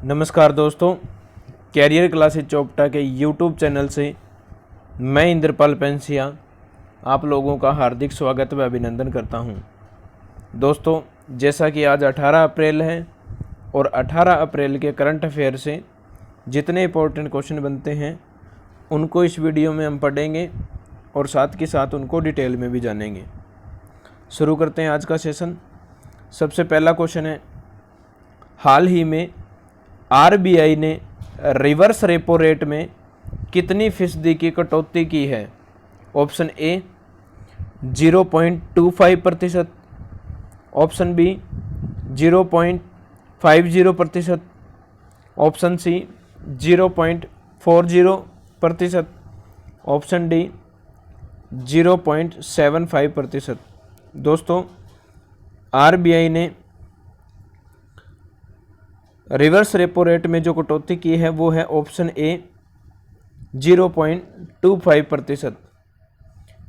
नमस्कार दोस्तों, career classes Chopta के यूट्यूब चैनल से मैं इंद्रपाल पेंसिया आप लोगों का हार्दिक स्वागत व अभिनंदन करता हूं। दोस्तों, जैसा कि आज 18 अप्रैल है और 18 अप्रैल के करंट अफेयर से जितने इंपॉर्टेंट क्वेश्चन बनते हैं उनको इस वीडियो में हम पढ़ेंगे और साथ के साथ उनको डिटेल में भी जानेंगे। शुरू करते हैं आज का सेशन। सबसे पहला क्वेश्चन है, हाल ही में आरबीआई ने रिवर्स रेपो रेट में कितनी फीसदी की कटौती की है? Option A 0.25%, option B 0.50%, option C 0.40%, option D 0.75%। दोस्तों, आरबीआई ने रिवर्स रेपो रेट में जो कटौती की है वो है ऑप्शन ए 0.25%।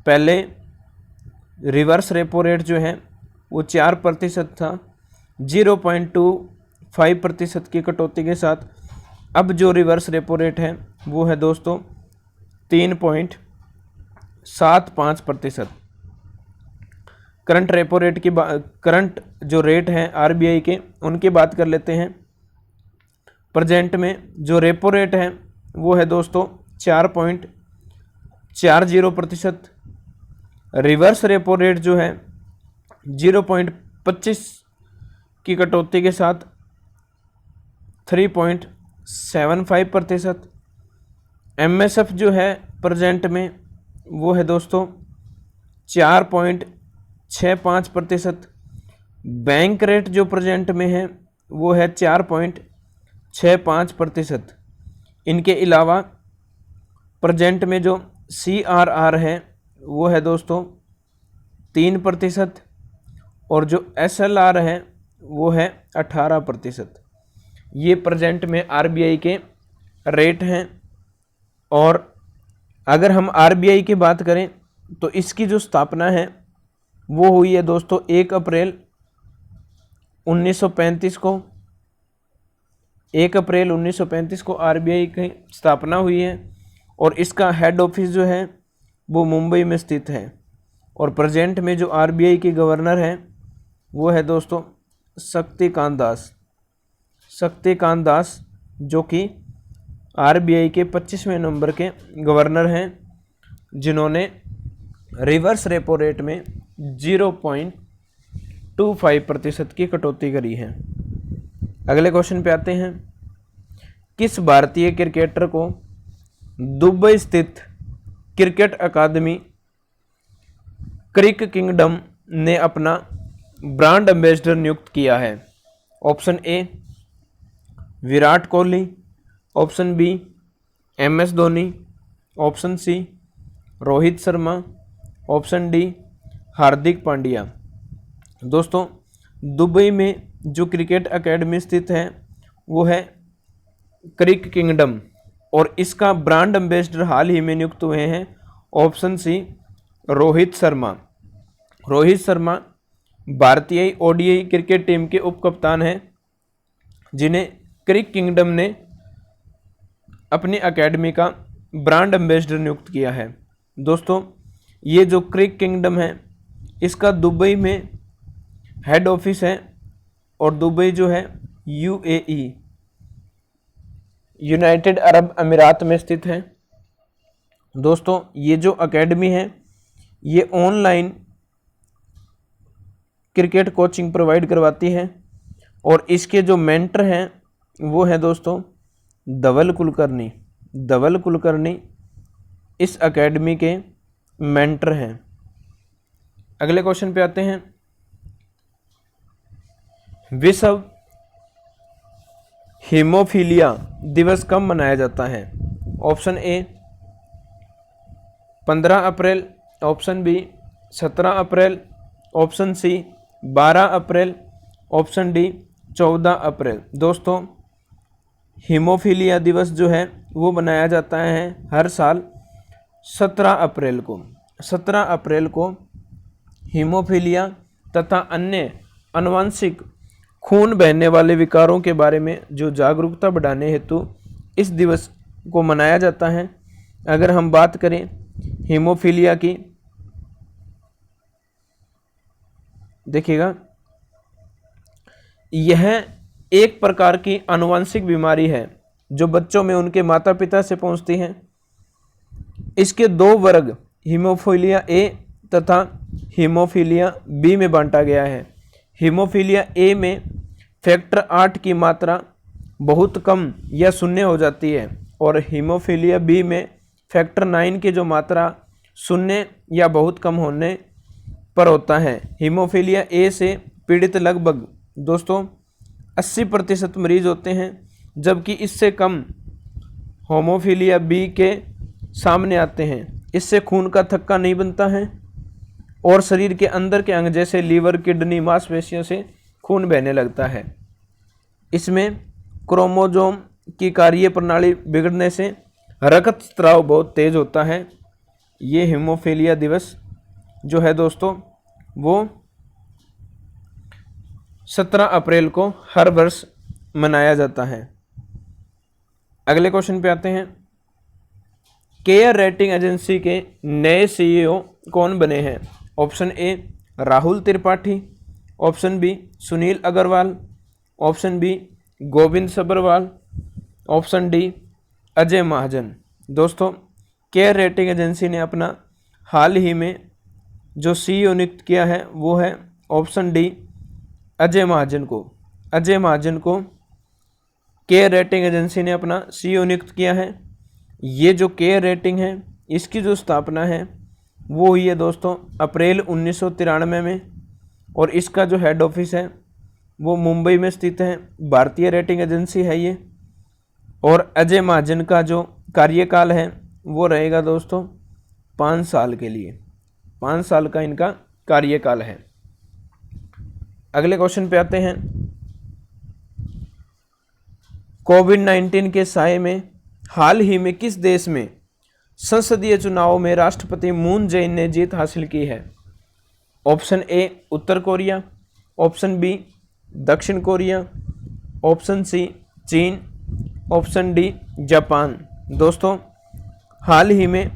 पहले रिवर्स रेपो रेट जो है वो 4% था। 0.25% की कटौती के साथ अब जो रिवर्स रेपो रेट है वो है दोस्तों 3.75%। करंट रेपो रेट की करंट जो रेट हैं आरबीआई के उनकी बात कर लेते हैं। प्रेजेंट में जो रेपो रेट है वो है दोस्तों 4.40%। रिवर्स रेपो रेट जो है 0.25 की कटौती के साथ 3.75%। एमएसएफ जो है प्रेजेंट में वो है दोस्तों 4.65%। बैंक रेट जो प्रेजेंट में है वो है 4.65%। इनके अलावा प्रेजेंट में जो CRR है वो है दोस्तों 3% और जो SLR है वो है 18%। ये प्रेजेंट में आरबीआई के रेट हैं। और अगर हम आरबीआई की बात करें तो इसकी जो स्थापना है वो हुई है दोस्तों 1 अप्रैल 1935 को। 1 अप्रैल 1935 को आरबीआई की स्थापना हुई है और इसका हेड ऑफिस जो है वो मुंबई में स्थित है। और प्रेजेंट में जो आरबीआई के गवर्नर हैं वो है दोस्तों शक्तिकांत दास, जो कि आरबीआई के 25वें नंबर के गवर्नर हैं, जिन्होंने रिवर्स रेपो रेट में 0.25% की कटौती करी है। अगले क्वेश्चन पे आते हैं। किस भारतीय क्रिकेटर को दुबई स्थित क्रिकेट अकादमी क्रिक किंगडम ने अपना ब्रांड एम्बेसडर नियुक्त किया है? Option A Virat Kohli, option B MS Dhoni, option C Rohit Sharma, option D Hardik Pandya. दोस्तों, दुबई में जो क्रिकेट एकेडमी स्थित है वो है क्रिक किंगडम और इसका ब्रांड एम्बेसडर हाल ही में नियुक्त हुए हैं ऑप्शन सी रोहित शर्मा भारतीय ODI क्रिकेट टीम के उप कप्तान हैं, जिन्हें क्रिक किंगडम ने अपनी एकेडमी का ब्रांड एम्बेसडर नियुक्त किया है। दोस्तों, ये जो क्रिक किंगडम है इसका दुबई में हेड ऑफिस है और दुबई जो है UAE यूनाइटेड अरब अमीरात में स्थित है। दोस्तों, ये जो एकेडमी है ये ऑनलाइन क्रिकेट कोचिंग प्रोवाइड करवाती है और इसके जो मेंटर हैं वो है दोस्तों धवल कुलकर्णी इस एकेडमी के मेंटर हैं। अगले क्वेश्चन पे आते हैं। विश्व हीमोफीलिया दिवस कब मनाया जाता है? ऑप्शन ए 15 अप्रैल, ऑप्शन बी 17 अप्रैल, ऑप्शन सी 12 अप्रैल, ऑप्शन डी 14 अप्रैल। दोस्तों, हीमोफीलिया दिवस जो है वो मनाया जाता है हर साल 17 अप्रैल को। 17 अप्रैल को हीमोफीलिया तथा अन्य आनुवंशिक खून बहने वाले विकारों के बारे में जो जागरूकता बढ़ाने हेतु इस दिवस को मनाया जाता है। अगर हम बात करें हीमोफीलिया की, देखिएगा यह एक प्रकार की आनुवंशिक बीमारी है जो बच्चों में उनके माता पिता से पहुंचती है। इसके दो वर्ग हीमोफीलिया ए तथा हीमोफीलिया बी में बांटा गया है। हीमोफीलिया ए में फैक्टर 8 की मात्रा बहुत कम या शून्य हो जाती है और हीमोफीलिया बी में फैक्टर 9 की जो मात्रा शून्य या बहुत कम होने पर होता है। हीमोफीलिया ए से पीड़ित लगभग दोस्तों 80% मरीज होते हैं, जबकि इससे कम होमोफीलिया बी के सामने आते हैं। इससे खून का थक्का नहीं बनता है और शरीर के अंदर के अंग जैसे लीवर, किडनी, मांसपेशियों से खून बहने लगता है। इसमें क्रोमोसोम की कार्य प्रणाली बिगड़ने से रक्त स्राव बहुत तेज होता है। ये हीमोफीलिया दिवस जो है दोस्तों वो 17 अप्रैल को हर वर्ष मनाया जाता है। अगले क्वेश्चन पे आते हैं। केयर रेटिंग एजेंसी के नए सीईओ कौन बने हैं? Option A Rahul Tripathi, option B Sunil Agarwal, option B Govind Sabharwal, option D Ajay Mahajan. दोस्तों केयर रेटिंग एजेंसी ने अपना हाल ही में जो सीईओ नियुक्त किया है वो है ऑप्शन डी अजय महाजन को। अजय महाजन को केयर रेटिंग एजेंसी ने अपना सीईओ नियुक्त किया है। ये जो केयर रेटिंग है इसकी जो स्थापना है वो हुई है दोस्तों अप्रैल 1993 में और इसका जो हेड ऑफिस है वो मुंबई में स्थित है। भारतीय रेटिंग एजेंसी है ये। और अजय महाजन का जो कार्यकाल है वो रहेगा दोस्तों 5 साल के लिए। 5 साल का इनका कार्यकाल है। अगले क्वेश्चन पे आते हैं। कोविड-19 के साये में हाल ही में किस देश में संसदीय चुनाव में राष्ट्रपति मून जेइन ने जीत हासिल की है? ऑप्शन ए उत्तर कोरिया, ऑप्शन बी दक्षिण कोरिया, ऑप्शन सी चीन, ऑप्शन डी जापान। दोस्तों हाल ही में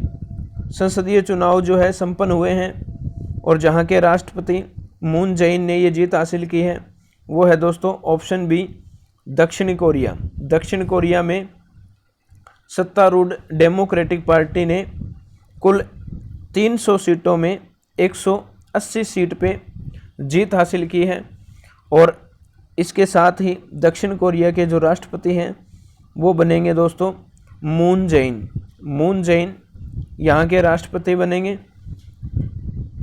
संसदीय चुनाव जो है संपन्न हुए हैं और जहां के राष्ट्रपति मून जेइन ने ये जीत हासिल की है वो है दोस्तों ऑप्शन बी दक्षिण कोरिया। दक्षिण कोरिया में सत्तारूढ़ डेमोक्रेटिक पार्टी ने कुल 300 सीटों में 180 सीट पे जीत हासिल की है और इसके साथ ही दक्षिण कोरिया के जो राष्ट्रपति हैं वो बनेंगे दोस्तों मून जेइन। मून जेइन यहाँ के राष्ट्रपति बनेंगे।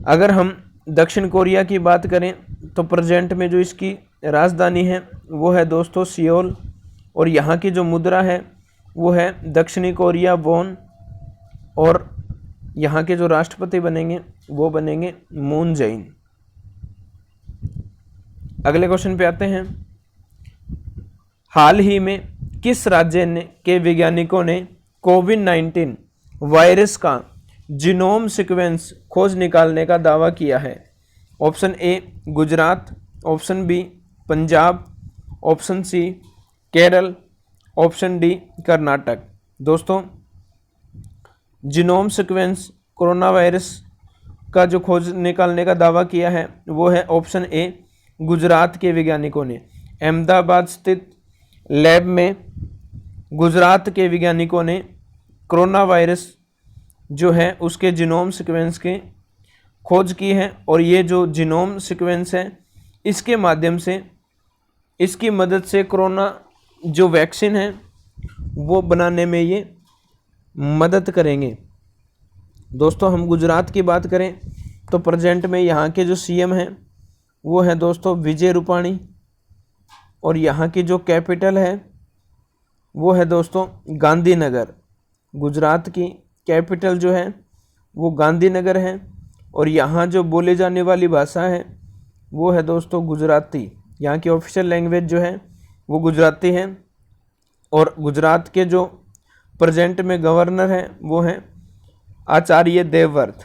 अगर हम दक्षिण कोरिया की बात करें तो प्रेजेंट में जो इसकी राजधानी है वो है दोस्तों सियोल और यहाँ की जो मुद्रा है वो है दक्षिणी कोरिया वॉन और यहाँ के जो राष्ट्रपति बनेंगे वो बनेंगे मून जेइन। अगले क्वेश्चन पे आते हैं। हाल ही में किस राज्य ने के वैज्ञानिकों ने कोविड-19 वायरस का जीनोम सीक्वेंस खोज निकालने का दावा किया है? Option A Gujarat, option B Punjab, option C Kerala, option D Karnataka. दोस्तों जीनोम सीक्वेंस कोरोना वायरस का जो खोज निकालने का दावा किया है वो है ऑप्शन ए गुजरात के वैज्ञानिकों ने। अहमदाबाद स्थित लैब में गुजरात के वैज्ञानिकों ने कोरोना वायरस जो है उसके जीनोम सीक्वेंस की खोज की है और ये जो जीनोम सीक्वेंस है इसके माध्यम से इसकी मदद से कोरोना जो वैक्सीन है वो बनाने में ये मदद करेंगे। दोस्तों हम गुजरात की बात करें तो प्रेजेंट में यहाँ के जो सीएम हैं वो है दोस्तों विजय रूपाणी और यहाँ की जो कैपिटल है वो है दोस्तों गांधीनगर। गुजरात की कैपिटल जो है वो गांधीनगर है और यहाँ जो बोले जाने वाली भाषा है वो है दोस्तों गुजराती। यहाँ की ऑफिशियल लैंग्वेज जो है वो गुजराती है और गुजरात के जो प्रेजेंट में गवर्नर हैं वो हैं आचार्य देवव्रत।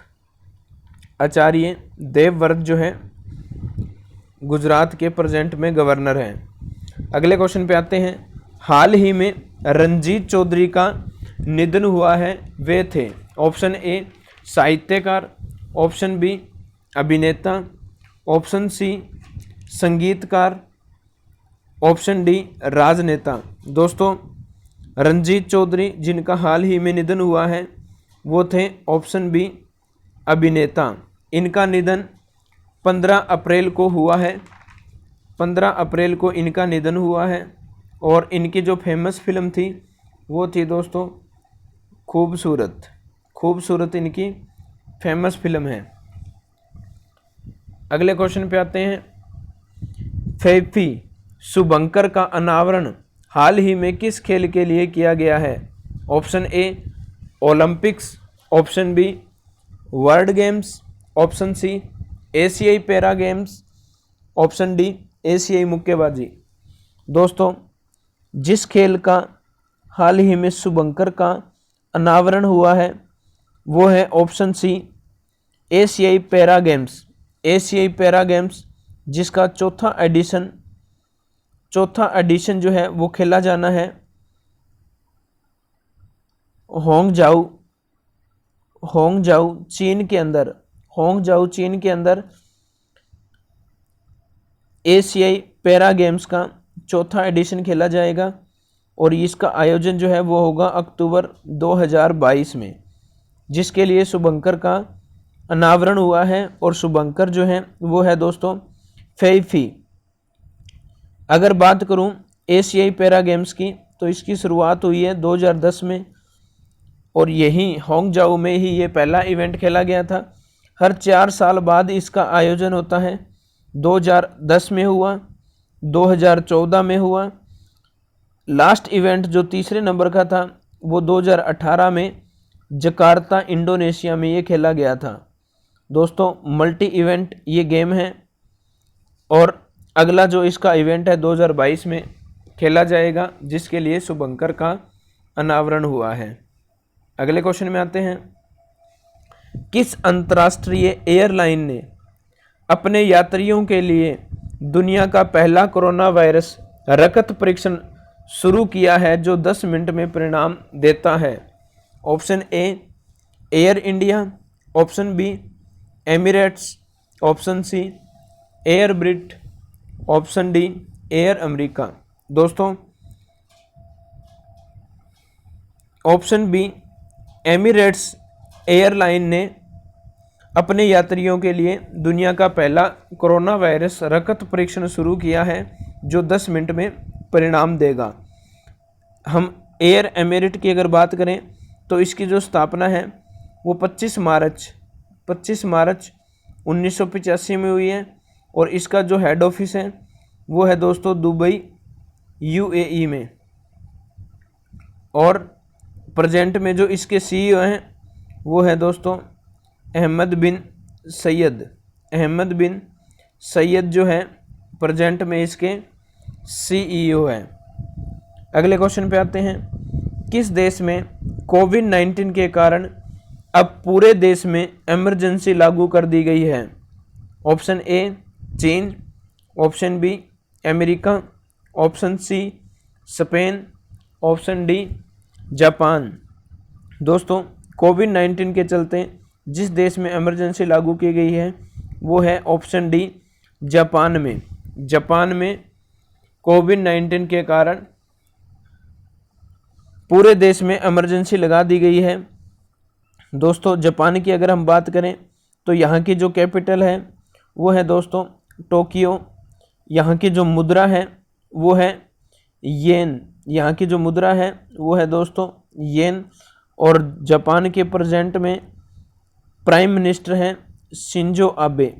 आचार्य देवव्रत जो है गुजरात के प्रेजेंट में गवर्नर हैं। अगले क्वेश्चन पे आते हैं। हाल ही में रणजीत चौधरी का निधन हुआ है, वे थे। ऑप्शन ए साहित्यकार, ऑप्शन बी अभिनेता, ऑप्शन सी संगीतकार, ऑप्शन डी राजनेता। दोस्तों रणजीत चौधरी जिनका हाल ही में निधन हुआ है वो थे ऑप्शन बी अभिनेता। इनका निधन 15 अप्रैल को हुआ है, 15 अप्रैल को इनका निधन हुआ है। और इनकी जो फेमस फिल्म थी वो थी दोस्तों खूबसूरत। खूबसूरत इनकी फेमस फिल्म है। अगले क्वेश्चन पे आते हैं। फैफी शुभंकर का अनावरण हाल ही में किस खेल के लिए किया गया है? Option A Olympics, option B world games, option C एशियाई पैरा गेम्स, ऑप्शन डी एशियाई मुक्केबाजी। दोस्तों जिस खेल का हाल ही में शुभंकर का अनावरण हुआ है वो है ऑप्शन सी एशियाई पैरा गेम्स। एशियाई पैरा गेम्स जिसका चौथा एडिशन जो है वो खेला जाना है होंगजाऊ चीन के अंदर। होंगजाऊ चीन के अंदर एशियाई पैरा गेम्स का चौथा एडिशन खेला जाएगा और इसका आयोजन जो है वो होगा अक्टूबर 2022 में, जिसके लिए शुभंकर का अनावरण हुआ है। और शुभंकर जो है वो है दोस्तों फैफी। अगर बात करूं एशियाई पैरा गेम्स की तो इसकी शुरुआत हुई है 2010 में और यही होंगजाऊ में ही ये पहला इवेंट खेला गया था। हर 4 साल बाद इसका आयोजन होता है। 2010 में हुआ, 2014 में हुआ। लास्ट इवेंट जो तीसरे नंबर का था वो 2018 में जकार्ता इंडोनेशिया में ये खेला गया था। दोस्तों मल्टी इवेंट ये गेम है और अगला जो इसका इवेंट है 2022 में खेला जाएगा, जिसके लिए शुभंकर का अनावरण हुआ है। अगले क्वेश्चन में आते हैं। किस अंतर्राष्ट्रीय एयरलाइन ने अपने यात्रियों के लिए दुनिया का पहला कोरोना वायरस रक्त परीक्षण शुरू किया है जो 10 मिनट में परिणाम देता है? Option A air India, option B Emirates, option C air Brit, option D air America. दोस्तों ऑप्शन बी एमिरेट्स एयरलाइन ने अपने यात्रियों के लिए दुनिया का पहला कोरोना वायरस रक्त परीक्षण शुरू किया है जो 10 मिनट में परिणाम देगा। हम एयर एमिरेट की अगर बात करें तो इसकी जो स्थापना है वो 25 मार्च 1985 में हुई है और इसका जो हेड ऑफिस है वो है दोस्तों दुबई UAE में। और प्रेजेंट में जो इसके CEO हैं वो है दोस्तों अहमद बिन सैयद जो है प्रेजेंट में इसके CEO हैं। अगले क्वेश्चन पे आते हैं। किस देश में कोविड-19 के कारण अब पूरे देश में इमरजेंसी लागू कर दी गई है? ऑप्शन ए चीन, option B America, option C Spain, option D Japan. दोस्तों कोविड-19 के चलते जिस देश में इमरजेंसी लागू की गई है वो है ऑप्शन डी जापान में। जापान में कोविड-19 के कारण पूरे देश में इमरजेंसी लगा दी गई है। दोस्तों जापान की अगर हम बात करें तो यहाँ की जो कैपिटल है वो है दोस्तों टोक्यो। यहाँ की जो मुद्रा है वो है येन। यहाँ की जो मुद्रा है वो है दोस्तों येन। और जापान के प्रेजेंट में प्राइम मिनिस्टर हैं शिंजो आबे।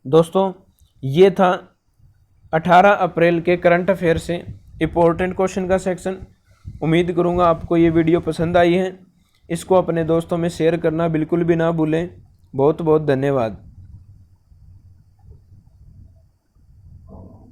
दोस्तों ये था 18 अप्रैल के करंट अफेयर से इम्पोर्टेंट क्वेश्चन का सेक्शन। उम्मीद करूँगा आपको ये वीडियो पसंद आई है। इसको अपने दोस्तों में शेयर करना बिल्कुल भी ना भूलें। बहुत बहुत धन्यवाद।